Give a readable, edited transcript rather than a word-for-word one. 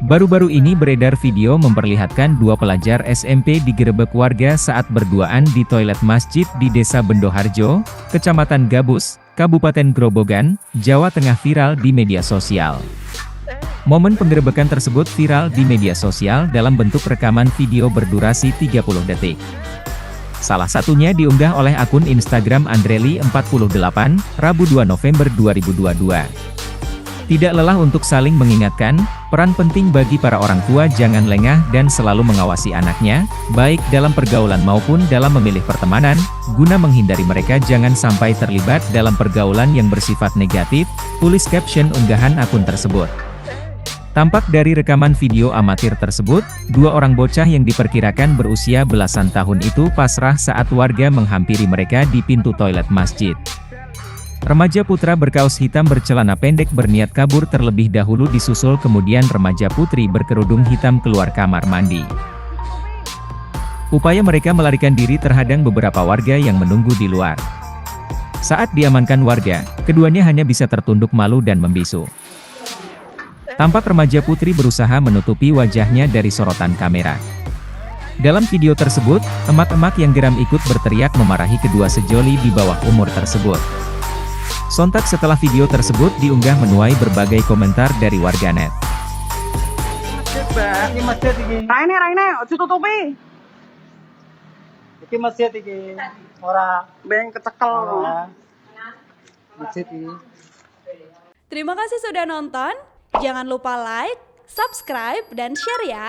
Baru-baru ini beredar video memperlihatkan dua pelajar SMP digerebek warga saat berduaan di toilet masjid di Desa Bendoharjo, Kecamatan Gabus, Kabupaten Grobogan, Jawa Tengah viral di media sosial. Momen penggerebekan tersebut viral di media sosial dalam bentuk rekaman video berdurasi 30 detik. Salah satunya diunggah oleh akun Instagram Andreli48, Rabu 2 November 2022. Tidak lelah untuk saling mengingatkan, peran penting bagi para orang tua jangan lengah dan selalu mengawasi anaknya, baik dalam pergaulan maupun dalam memilih pertemanan, guna menghindari mereka jangan sampai terlibat dalam pergaulan yang bersifat negatif, tulis caption unggahan akun tersebut. Tampak dari rekaman video amatir tersebut, dua orang bocah yang diperkirakan berusia belasan tahun itu pasrah saat warga menghampiri mereka di pintu toilet masjid. Remaja putra berkaos hitam bercelana pendek berniat kabur terlebih dahulu disusul kemudian remaja putri berkerudung hitam keluar kamar mandi. Upaya mereka melarikan diri terhadang beberapa warga yang menunggu di luar. Saat diamankan warga, keduanya hanya bisa tertunduk malu dan membisu. Tampak remaja putri berusaha menutupi wajahnya dari sorotan kamera. Dalam video tersebut, emak-emak yang geram ikut berteriak memarahi kedua sejoli di bawah umur tersebut. Sontak setelah video tersebut diunggah menuai berbagai komentar dari warganet. Raine, ojo tutupi. Iki masjid iki ora Ben kecekel. Masjid iki. Terima kasih sudah nonton. Jangan lupa like, subscribe, dan share ya.